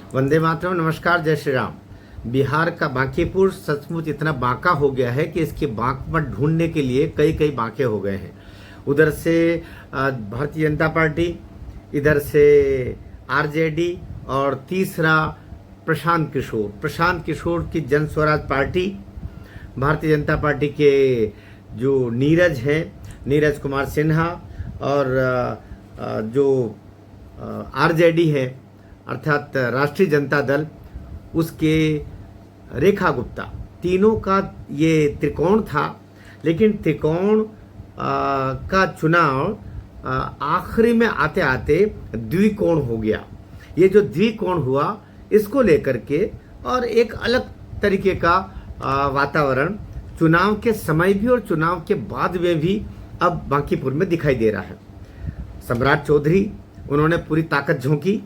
वंदे मातरम। नमस्कार, जय श्री राम। बिहार का बांकीपुर सचमुच इतना बांका हो गया है कि इसके बांकपन ढूंढने के लिए कई कई बांके हो गए हैं। उधर से भारतीय जनता पार्टी, इधर से आरजेडी और तीसरा प्रशांत किशोर की जन स्वराज पार्टी। भारतीय जनता पार्टी के जो नीरज हैं, नीरज कुमार सिन्हा, और जो आरजेडी है अर्थात राष्ट्रीय जनता दल, उसके रेखा गुप्ता, तीनों का ये त्रिकोण था। लेकिन त्रिकोण का चुनाव आखिरी में आते आते द्विकोण हो गया। ये जो द्विकोण हुआ, इसको लेकर के और एक अलग तरीके का वातावरण चुनाव के समय भी और चुनाव के बाद में भी अब बांकीपुर में दिखाई दे रहा है। सम्राट चौधरी, उन्होंने पूरी ताकत झोंकी।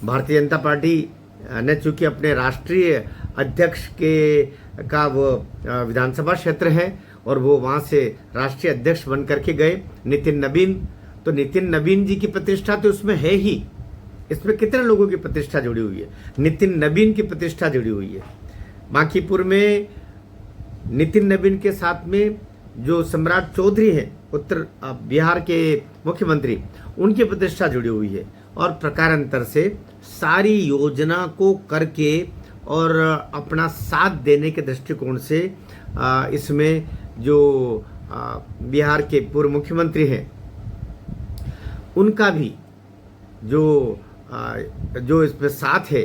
भारतीय जनता पार्टी ने चूंकि अपने राष्ट्रीय अध्यक्ष का वो विधानसभा क्षेत्र है और वो वहाँ से राष्ट्रीय अध्यक्ष बन करके गए नितिन नवीन, तो नितिन नवीन जी की प्रतिष्ठा तो उसमें है ही। इसमें कितने लोगों की प्रतिष्ठा जुड़ी हुई है? नितिन नवीन की प्रतिष्ठा जुड़ी हुई है। बांकीपुर में नितिन नवीन के साथ में जो सम्राट चौधरी हैं, उत्तर बिहार के मुख्यमंत्री, उनकी प्रतिष्ठा जुड़ी हुई है। और प्रकारांतर से सारी योजना को करके और अपना साथ देने के दृष्टिकोण से इसमें जो बिहार के पूर्व मुख्यमंत्री हैं, उनका भी जो इसमें साथ है,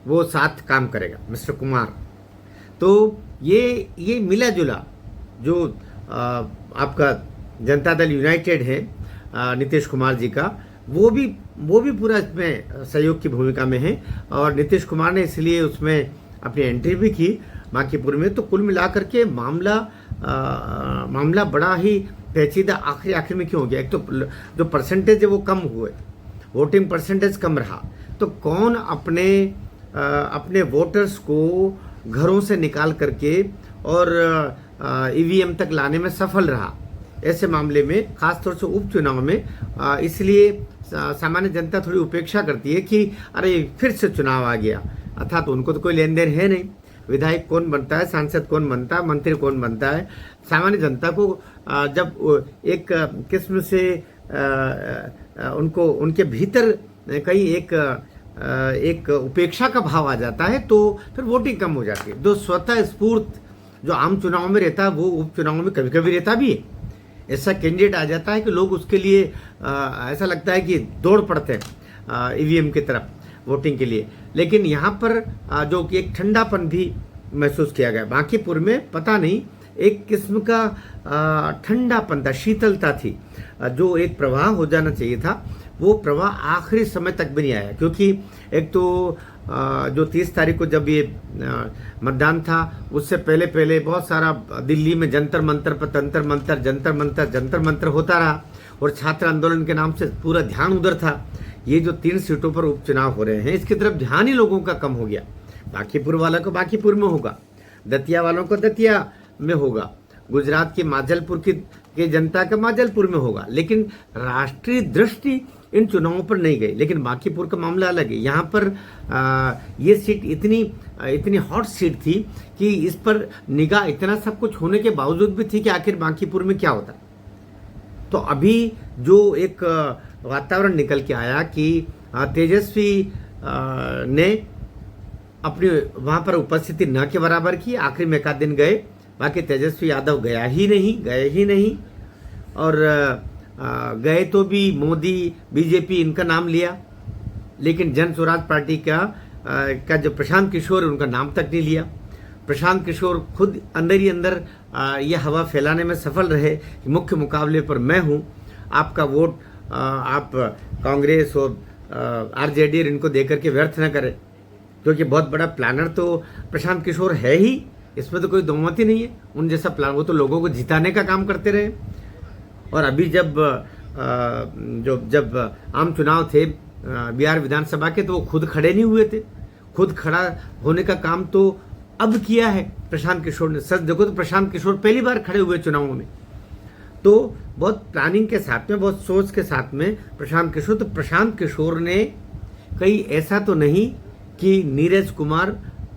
वो साथ काम करेगा, मिस्टर कुमार। तो ये मिला जुला जो आपका जनता दल यूनाइटेड है नीतीश कुमार जी का, वो भी पूरा इसमें सहयोग की भूमिका में है। और नीतीश कुमार ने इसलिए उसमें अपनी एंट्री भी की बांकीपुर में। तो कुल मिलाकर के मामला बड़ा ही पेचीदा आखिर में क्यों हो गया? एक तो जो परसेंटेज है वो कम हुए, वोटिंग परसेंटेज कम रहा, तो कौन अपने वोटर्स को घरों से निकाल करके और ईवीएम तक लाने में सफल रहा? ऐसे मामले में खासतौर से उपचुनाव में इसलिए सामान्य जनता थोड़ी उपेक्षा करती है कि अरे फिर से चुनाव आ गया, अर्थात उनको तो कोई लेन देन है नहीं। विधायक कौन बनता है, सांसद कौन बनता है, मंत्री कौन बनता है? सामान्य जनता को जब एक किस्म से उनको उनके भीतर कहीं एक उपेक्षा का भाव आ जाता है, तो फिर वोटिंग कम हो जाती है। जो स्वतः स्फूर्त जो आम चुनाव में रहता है, वो उपचुनाव में कभी कभी रहता भी है। ऐसा कैंडिडेट आ जाता है कि लोग उसके लिए ऐसा लगता है कि दौड़ पड़ते हैं ईवीएम की तरफ वोटिंग के लिए। लेकिन यहाँ पर जो कि एक ठंडापन भी महसूस किया गया बांकीपुर में, पता नहीं एक किस्म का ठंडापन था, शीतलता थी। जो एक प्रवाह हो जाना चाहिए था, वो प्रवाह आखिरी समय तक भी नहीं आया। क्योंकि एक तो जो 30 तारीख को जब ये मतदान था, उससे पहले बहुत सारा दिल्ली में जंतर मंतर पर जंतर मंतर होता रहा और छात्र आंदोलन के नाम से पूरा ध्यान उधर था। ये जो 3 सीटों पर उपचुनाव हो रहे हैं, इसकी तरफ ध्यान ही लोगों का कम हो गया। बांकीपुर वालों को बांकीपुर में होगा, दतिया वालों को दतिया में होगा, गुजरात की माजलपुर की जनता का माजलपुर में होगा। लेकिन राष्ट्रीय दृष्टि इन चुनावों पर नहीं गई। लेकिन बांकीपुर का मामला अलग है। यहाँ पर ये सीट इतनी हॉट सीट थी कि इस पर निगाह इतना सब कुछ होने के बावजूद भी थी कि आखिर बांकीपुर में क्या होता। तो अभी जो एक वातावरण निकल के आया कि तेजस्वी ने अपनी वहाँ पर उपस्थिति न के बराबर की, आखिर में 1 दिन गए, बाकी तेजस्वी यादव गए ही नहीं। और गए तो भी मोदी, बीजेपी इनका नाम लिया, लेकिन जन स्वराज पार्टी का जो प्रशांत किशोर है, उनका नाम तक नहीं लिया। प्रशांत किशोर खुद अंदर ही अंदर यह हवा फैलाने में सफल रहे कि मुख्य मुकाबले पर मैं हूँ, आपका वोट आप कांग्रेस और आरजेडी इनको देकर के व्यर्थ न करें। क्योंकि बहुत बड़ा प्लानर तो प्रशांत किशोर है ही, इसमें तो कोई दोमत ही नहीं है। उन जैसा प्लान, वो तो लोगों को जिताने का काम करते रहे। और अभी जब आम चुनाव थे बिहार विधानसभा के, तो वो खुद खड़े नहीं हुए थे। खुद खड़ा होने का काम तो अब किया है प्रशांत किशोर ने। सच देखो तो प्रशांत किशोर पहली बार खड़े हुए चुनावों में, तो बहुत प्लानिंग के साथ में, बहुत सोच के साथ में प्रशांत किशोर ने कहीं ऐसा तो नहीं कि नीरज कुमार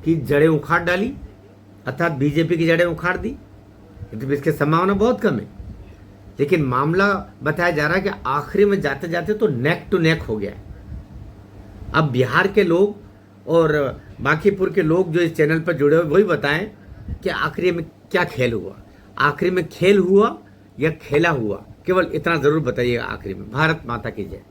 की जड़ें उखाड़ डाली, अर्थात बीजेपी की जड़ें उखाड़ दी, तो इसकी संभावना बहुत कम है। लेकिन मामला बताया जा रहा है कि आखिरी में जाते जाते तो नेक टू नेक हो गया है। अब बिहार के लोग और बांकीपुर के लोग जो इस चैनल पर जुड़े हुए वही बताएं कि आखिरी में क्या खेल हुआ, आखिरी में खेल हुआ या खेला हुआ, केवल इतना जरूर बताइएगा आखिरी में। भारत माता की जय।